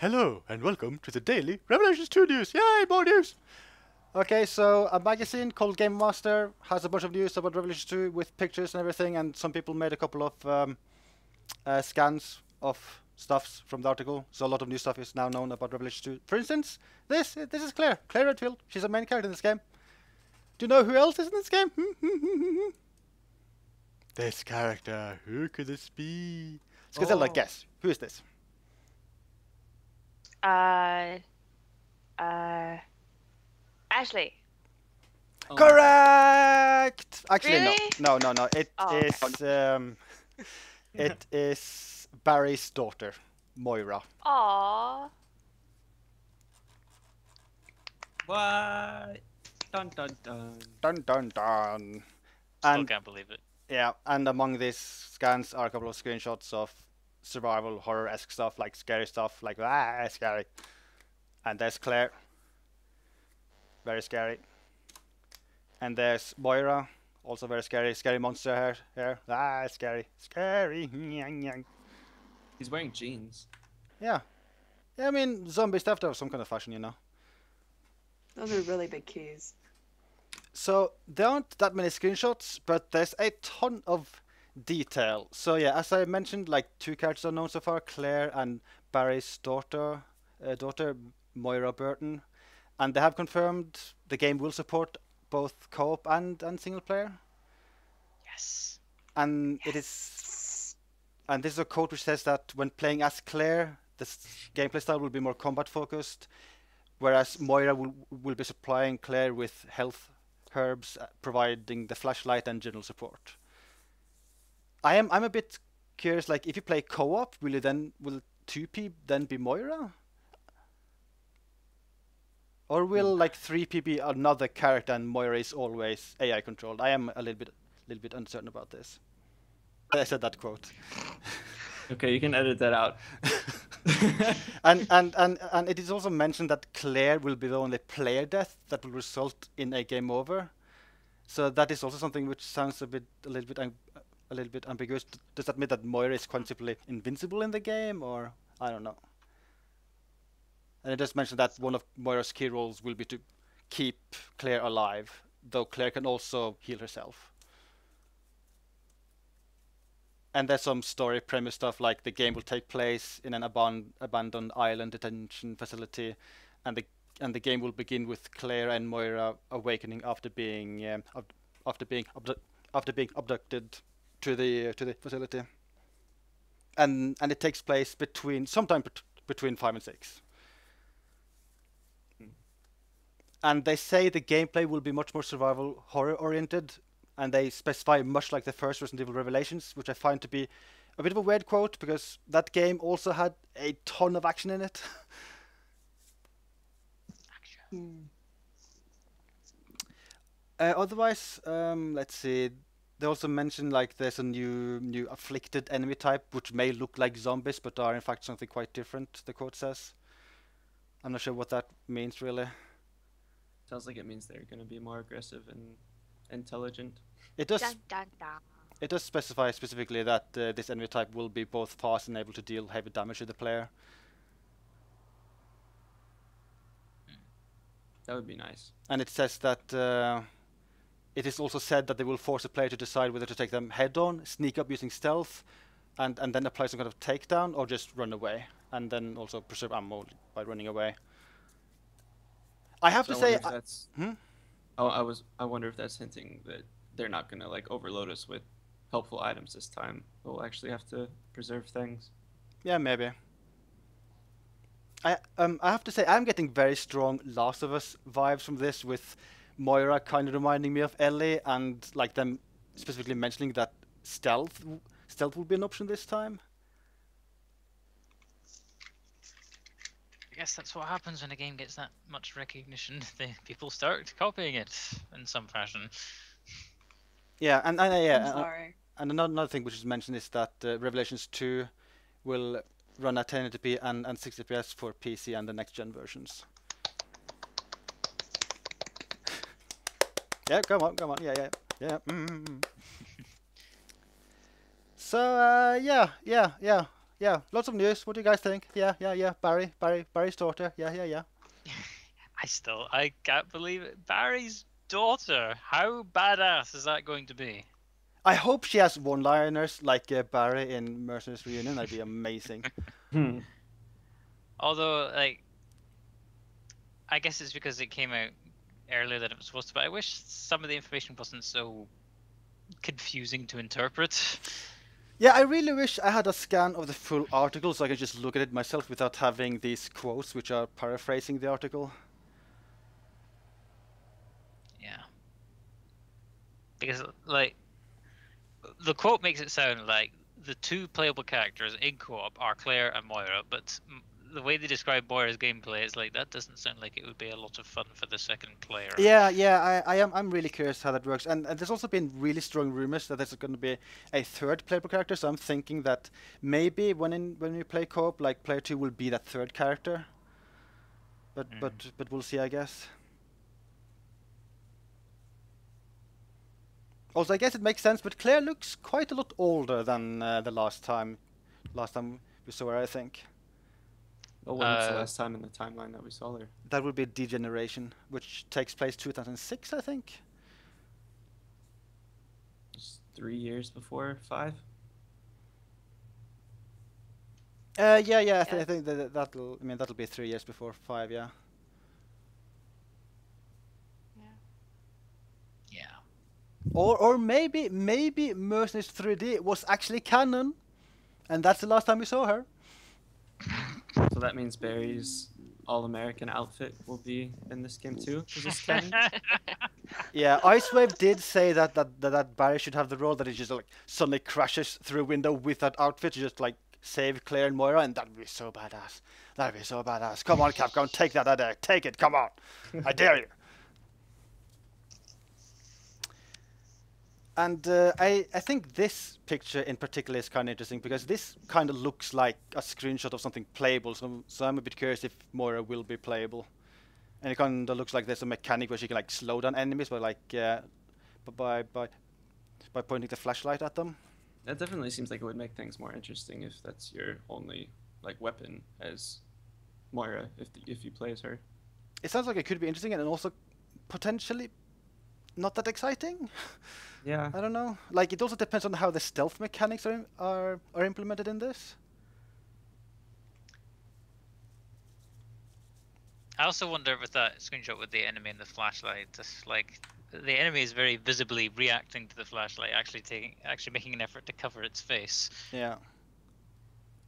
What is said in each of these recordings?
Hello and welcome to the daily Revelations 2 news. Yay, more news! Okay, so a magazine called Game Master has a bunch of news about Revelations 2 with pictures and everything, and some people made a couple of scans of stuffs from the article. So a lot of new stuff is now known about Revelations 2. For instance, this is Claire Redfield. She's a main character in this game. Do you know who else is in this game? This character. Who could this be? Skazella, guess. Who is this? Ashley. Oh. Correct! Actually, Really? no. It is Barry's daughter, Moira. Aww. What? Dun dun dun. Dun dun dun. Still And can't believe it. yeah, and among these scans are a couple of screenshots of survival horror-esque stuff, like scary stuff, like scary. And there's Claire, very scary. And there's Moira, also very scary, scary monster here. Scary. He's wearing jeans. Yeah, I mean, zombies have to have some kind of fashion, you know. Those are really big keys. So there aren't that many screenshots, but there's a ton of detail. So yeah, as I mentioned, like 2 characters are known so far: Claire and Barry's daughter, Moira Burton, and they have confirmed the game will support both co-op and single player. Yes. And it is, and this is a quote which says that when playing as Claire, the gameplay style will be more combat focused, whereas Moira will be supplying Claire with health herbs, providing the flashlight and general support. I'm a bit curious, like if you play co-op, will 2P then be Moira? Or will like 3P be another character and Moira is always AI controlled? I am a little bit uncertain about this. I said that quote. Okay, you can edit that out. and it is also mentioned that Claire will be the only player death that will result in a game over. So that is also something which sounds a little bit ambiguous. Does that mean that Moira is conceptually invincible in the game, or I don't know? And it just mentioned that one of Moira's key roles will be to keep Claire alive, though Claire can also heal herself. And there's some story premise stuff, like the game will take place in an abandoned island detention facility, and the game will begin with Claire and Moira awakening after being abducted to the facility, and it takes place sometime between 5 and 6. And they say the gameplay will be much more survival horror oriented, and they specify much like the first Resident Evil Revelations, which I find to be a bit of a weird quote because that game also had a ton of action in it. Otherwise, let's see. They also mentioned like there's a new afflicted enemy type which may look like zombies but are in fact something quite different, the quote says. I'm not sure what that means really. Sounds like it means they're going to be more aggressive and intelligent. It does. Dun, dun, dun. It does specify specifically that this enemy type will be both fast and able to deal heavy damage to the player. That would be nice. And it says that it is also said that they will force a player to decide whether to take them head on, sneak up using stealth, and then apply some kind of takedown, or just run away, and then also preserve ammo by running away. I have to say, I wonder if that's hinting that they're not gonna like overload us with helpful items this time. We'll actually have to preserve things. yeah, maybe. I have to say I'm getting very strong Last of Us vibes from this, with Moira kind of reminding me of Ellie, and like them specifically mentioning that stealth will be an option this time. I guess that's what happens when a game gets that much recognition. People start copying it in some fashion. Yeah, and I'm sorry. and another thing which is mentioned is that Revelations 2 will run at 1080p and 60 FPS for PC and the next gen versions. Yeah, come on, yeah. So yeah, yeah, lots of news. What do you guys think? Yeah, Barry's daughter. Yeah. I can't believe it. Barry's daughter. How badass is that going to be? I hope she has one-liners like Barry in Mercenaries Reunion. That'd be amazing. Although, like, I guess it's because it came out earlier than it was supposed to, but I wish some of the information wasn't so confusing to interpret. Yeah, I really wish I had a scan of the full article so I could just look at it myself without having these quotes which are paraphrasing the article. Yeah. Because, like, the quote makes it sound like the two playable characters in co-op are Claire and Moira, but the way they describe Moira's gameplay is like that doesn't sound like it would be a lot of fun for the second player. Yeah, I'm really curious how that works. And there's also been really strong rumors that there's going to be a third playable character, so I'm thinking that maybe when we play co-op, like player 2 will be that third character. But we'll see, I guess. Also, I guess it makes sense, but Claire looks quite a lot older than the last time we saw her, I think. Well, when was the last time in the timeline that we saw her? That would be Degeneration, which takes place 2006, I think. Just 3 years before 5? I think that'll be 3 years before 5, yeah. Yeah. Or maybe Mercenaries 3D was actually canon, and that's the last time we saw her. So that means Barry's all-American outfit will be in this game too? Is this canon? Yeah, Icewave did say that Barry should have the role that he just like suddenly crashes through a window with that outfit to just like save Claire and Moira, and that'd be so badass. That'd be so badass. Come on, Capcom, take that idea. Take it, come on. I dare you. And I think this picture in particular is kind of interesting because this kind of looks like a screenshot of something playable. So I'm a bit curious if Moira will be playable. And it kind of looks like there's a mechanic where she can like slow down enemies by like by pointing the flashlight at them. That definitely seems like it would make things more interesting if that's your only like weapon as Moira if you play as her. It sounds like it could be interesting and also potentially not that exciting. Yeah. I don't know. Like, it also depends on how the stealth mechanics are implemented in this. I also wonder with that screenshot with the enemy and the flashlight, just like the enemy is very visibly reacting to the flashlight, actually making an effort to cover its face. Yeah.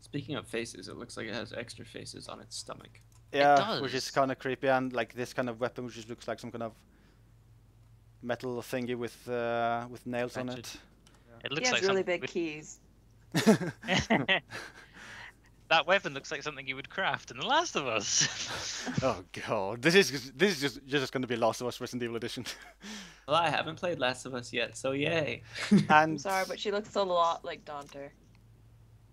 Speaking of faces, it looks like it has extra faces on its stomach. Yeah, which is kind of creepy, and like this kind of weapon, which just looks like some kind of metal thingy with nails on it. Yeah. It looks He like has really big keys. That weapon looks like something you would craft in The Last of Us. Oh god, this is just going to be Last of Us Resident Evil Edition. Well, I haven't played Last of Us yet, so yay. And I'm sorry, but she looks a lot like Dante.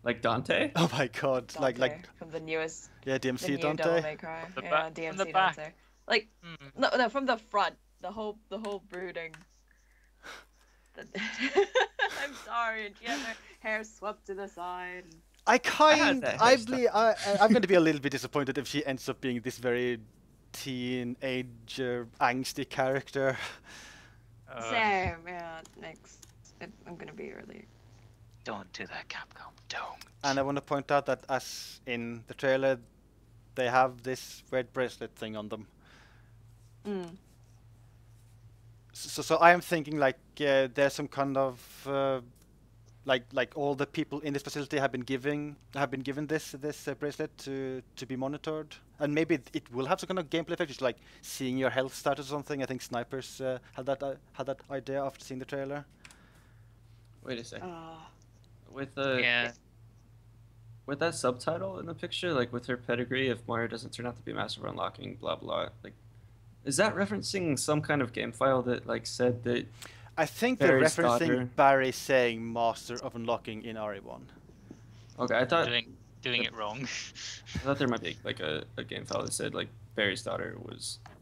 Like Dante? oh my god, Dante like from the newest, yeah, the DMC new Devil Dante. May Cry. The Yeah, from the DMC back. Dante. Like no, from the front. The whole brooding. I'm sorry, and she has her hair swept to the side. I'm going to be a little bit disappointed if she ends up being this very teenager angsty character. Same, yeah. I'm gonna be really. Don't do that, Capcom. Don't. And I want to point out that as in the trailer, they have this red bracelet thing on them. Mm. So I am thinking like there's some kind of like all the people in this facility have been given this bracelet to be monitored, and maybe it will have some kind of gameplay effect, just like seeing your health status or something. I think Snipers had that idea after seeing the trailer. Wait a second. Oh. With that subtitle in the picture, like with her pedigree, if Moira doesn't turn out to be master of unlocking, blah blah, like, is that referencing some kind of game file that like said that? I think Barry's they're referencing daughter. Barry saying master of unlocking in RE1. Okay, I thought Doing it wrong. I thought there might be like a game file that said like Barry's daughter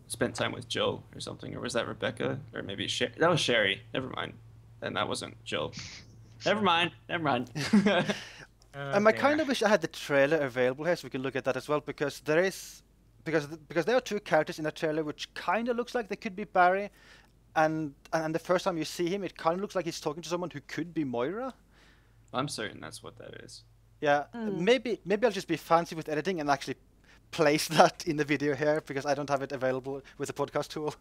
spent time with Jill or something, or was that Rebecca, or maybe that was Sherry. Never mind, and that wasn't Jill. Never mind. And I kind of wish I had the trailer available here so we can look at that as well, because there is because there are two characters in the trailer which kind of looks like they could be Barry, and the first time you see him, it kind of looks like he's talking to someone who could be Moira. I'm certain that's what that is. Yeah, Mm. maybe I'll just be fancy with editing and actually place that in the video here because I don't have it available with the podcast tool.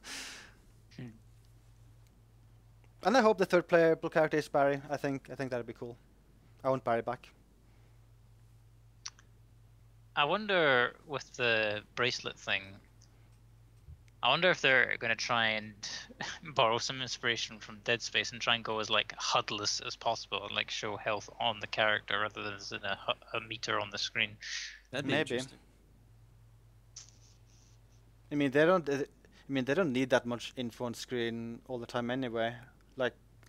And I hope the third playable character is Barry. I think that'd be cool. I want Barry back. I wonder with the bracelet thing. I wonder if they're going to try and borrow some inspiration from Dead Space and try and go as like HUD-less as possible and like show health on the character rather than as in a meter on the screen. That'd be Maybe. interesting. I mean, they don't need that much info on screen all the time anyway.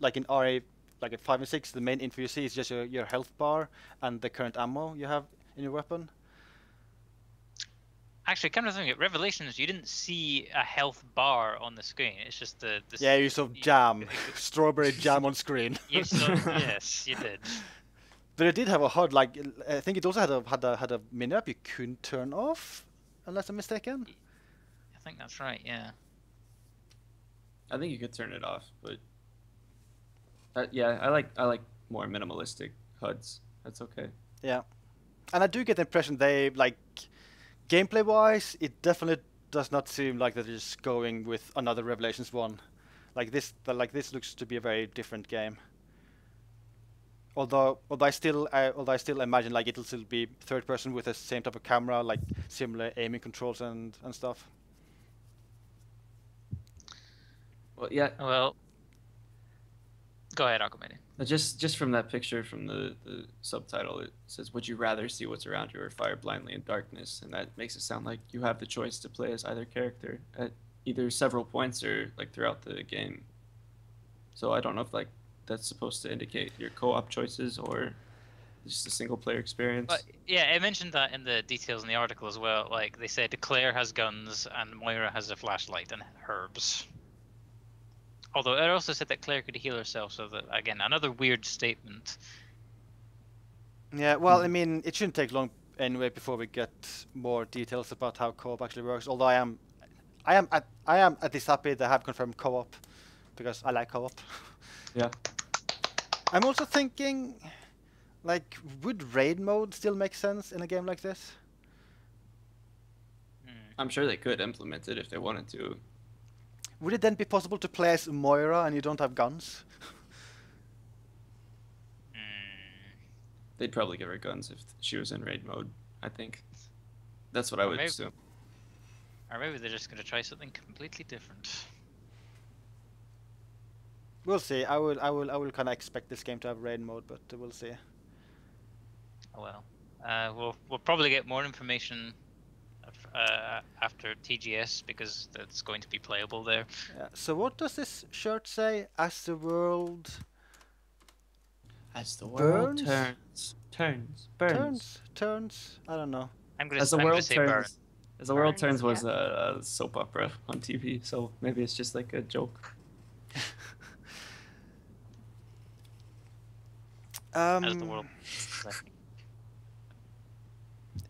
Like in RA, like at 5 and 6, the main info you see is just your health bar and the current ammo you have in your weapon. Actually, come to think of it, Revelations, you didn't see a health bar on the screen. It's just the Yeah, you saw jam, strawberry jam on screen. You saw, yes, you did. But it did have a HUD. Like I think it also had a mini-map you couldn't turn off, unless I'm mistaken. I think that's right. Yeah. I think you could turn it off, but yeah, I like more minimalistic HUDs. That's okay. Yeah, and I do get the impression they like gameplay-wise, it definitely does not seem like they're just going with another Revelations 1. Like this looks to be a very different game. Although I still imagine like it'll still be third person with the same type of camera, like similar aiming controls and stuff. Well, yeah. Well, go ahead, Aquaman. Just from that picture from the subtitle, it says, "Would you rather see what's around you or fire blindly in darkness?" And that makes it sound like you have the choice to play as either character at either several points or like throughout the game. So I don't know if like that's supposed to indicate your co-op choices or just a single player experience. But yeah, it mentioned that in the details in the article as well. Like they said, Claire has guns and Moira has a flashlight and herbs. Although it also said that Claire could heal herself, so that again another weird statement. Yeah, well, I mean, it shouldn't take long anyway before we get more details about how co-op actually works. Although I am at least happy they have confirmed co-op because I like co-op. Yeah. I'm also thinking, like, would raid mode still make sense in a game like this? I'm sure they could implement it if they wanted to. Would it then be possible to play as Moira and you don't have guns? They'd probably give her guns if she was in raid mode, I think. That's what I would maybe, assume. Or maybe they're just going to try something completely different. We'll see. I will kind of expect this game to have raid mode, but we'll see. Oh well. We'll probably get more information after TGS because that's going to be playable there. Yeah. So what does this shirt say? As the world As the world burns? Turns. I don't know. I'm going As the to world say burn. turns. As the world Burns, turns was a soap opera on TV, so maybe it's just like a joke. As the world.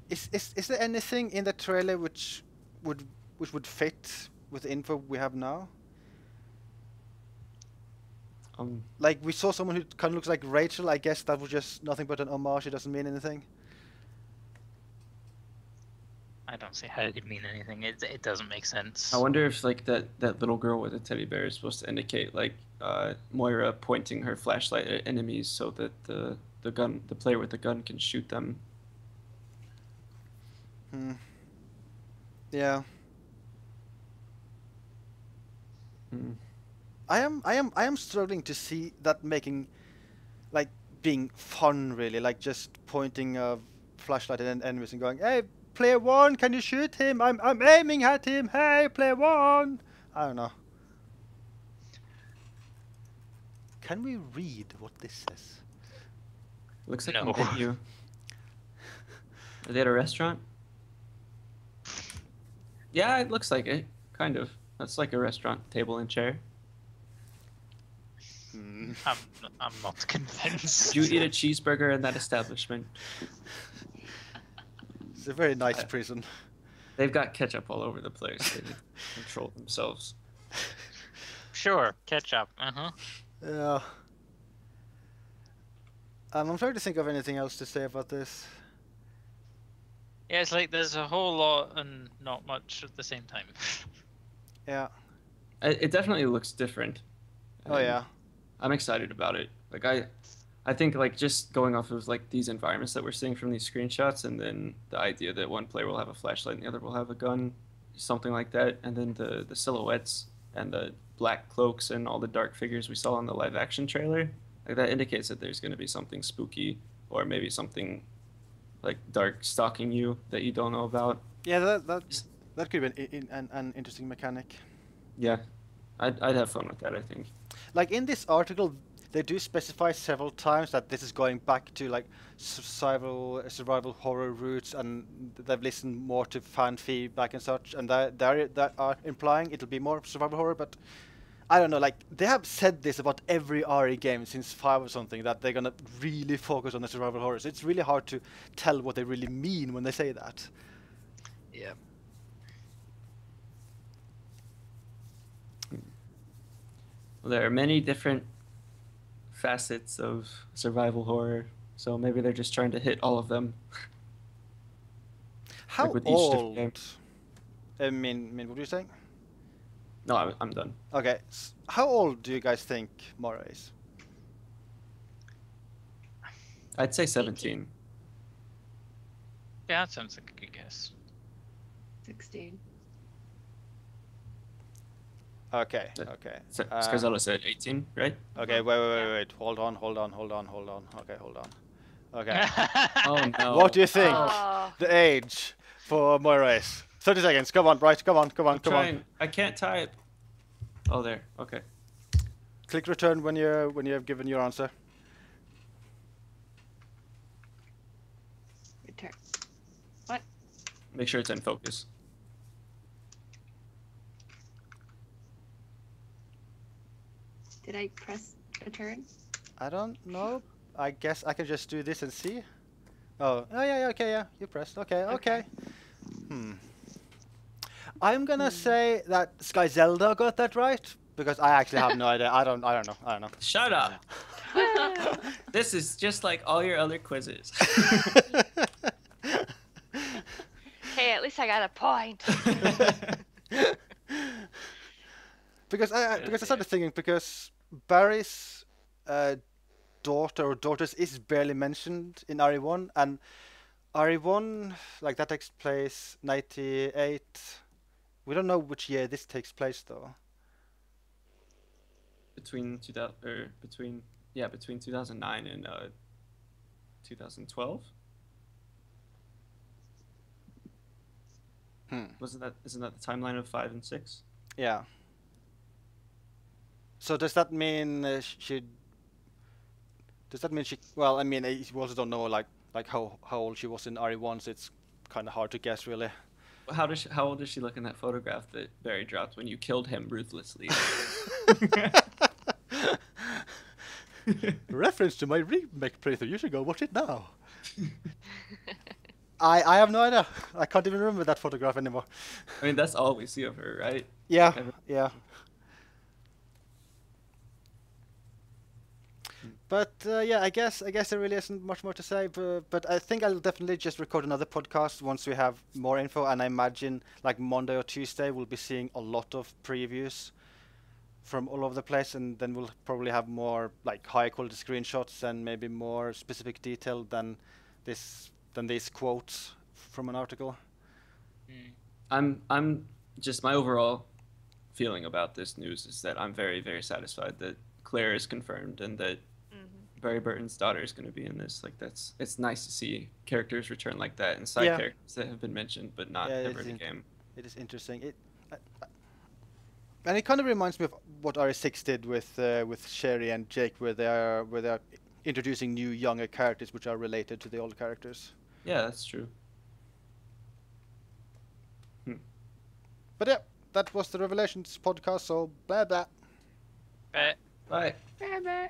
Is there anything in the trailer which would fit with the info we have now? Like we saw someone who kind of looks like Rachel. I guess that was just nothing but an homage. It doesn't mean anything. I don't see how it could mean anything. It doesn't make sense. I wonder if like that little girl with the teddy bear is supposed to indicate like Moira pointing her flashlight at enemies so that the player with the gun can shoot them. Yeah. I am struggling to see that making, like, being fun really, like just pointing a flashlight at enemies and going, "Hey, player one, can you shoot him? I'm aiming at him. Hey, player one." I don't know. Can we read what this says? Looks like No. a menu. Are they at a restaurant? Yeah, it looks like it. Kind of. That's like a restaurant table and chair. I'm not convinced. Did you eat a cheeseburger in that establishment? It's a very nice prison. They've got ketchup all over the place. They need to control themselves. Sure, ketchup. Yeah. I'm trying to think of anything else to say about this. Yeah, it's like there's a whole lot and not much at the same time. Yeah. It definitely looks different. Oh yeah. I'm excited about it. Like I think like just going off of like these environments that we're seeing from these screenshots, and then the idea that one player will have a flashlight and the other will have a gun, something like that, and then the silhouettes and the black cloaks and all the dark figures we saw in the live action trailer, like that indicates that there's going to be something spooky or maybe something like dark stalking you that you don't know about. Yeah, that could be an interesting mechanic. Yeah, I'd have fun with that, I think. Like in this article, they do specify several times that this is going back to like survival horror roots, and they've listened more to fan feedback and such, and that are implying it'll be more survival horror. But I don't know, like they have said this about every RE game since 5 or something, that they're gonna really focus on the survival horrors. It's really hard to tell what they really mean when they say that. Yeah. Well, there are many different facets of survival horror, so maybe they're just trying to hit all of them. How with each different game. old? I mean, what were you saying? No, I'm done. Okay, how old do you guys think Moira is? I'd say 17. Yeah, that sounds like a good guess. 16. Okay, okay. Scarzella said 18, right? Okay, wait. Hold on. Okay, hold on. Okay. Oh no. What do you think Oh. the age for Moira is? 30 seconds. Come on, Bright. Come on. I can't type. Oh, there. Okay. Click return when you have given your answer. Return. What? Make sure it's in focus. Did I press return? I don't know. I guess I can just do this and see. Oh, yeah, okay, yeah. You pressed. Okay. I'm gonna say that Sky Zelda got that right, because I actually have no idea. I don't know. Shut up. This is just like all your other quizzes. Hey, at least I got a point. Because I started thinking, because Barry's daughter or daughters is barely mentioned in RE1, and RE1, like, that takes place 98. We don't know which year this takes place though. Between 2009 and 2012. Isn't that the timeline of 5 and 6? Yeah. So does that mean she? Well, I mean, we also don't know like how old she was in RE1, so it's kind of hard to guess, really. How old does she look in that photograph that Barry dropped when you killed him ruthlessly? Reference to my remake playthrough. You should go watch it now. I have no idea. I can't even remember that photograph anymore. I mean, that's all we see of her, right? Yeah, yeah. But yeah, I guess there really isn't much more to say. But I think I'll definitely just record another podcast once we have more info. And I imagine like Monday or Tuesday we'll be seeing a lot of previews from all over the place, and then we'll probably have more like high quality screenshots and maybe more specific detail than these quotes from an article. I'm just, my overall feeling about this news is that I'm very, very satisfied that Claire is confirmed and that Barry Burton's daughter is going to be in this. Like, it's nice to see characters return like that, and side characters that have been mentioned but not ever in the game. It is interesting. And it kind of reminds me of what RE6 did with Sherry and Jake, where they are introducing new younger characters which are related to the old characters. Yeah, that's true. But yeah, that was the Revelations podcast. So blah blah. Bye. Bye. Bye-bye.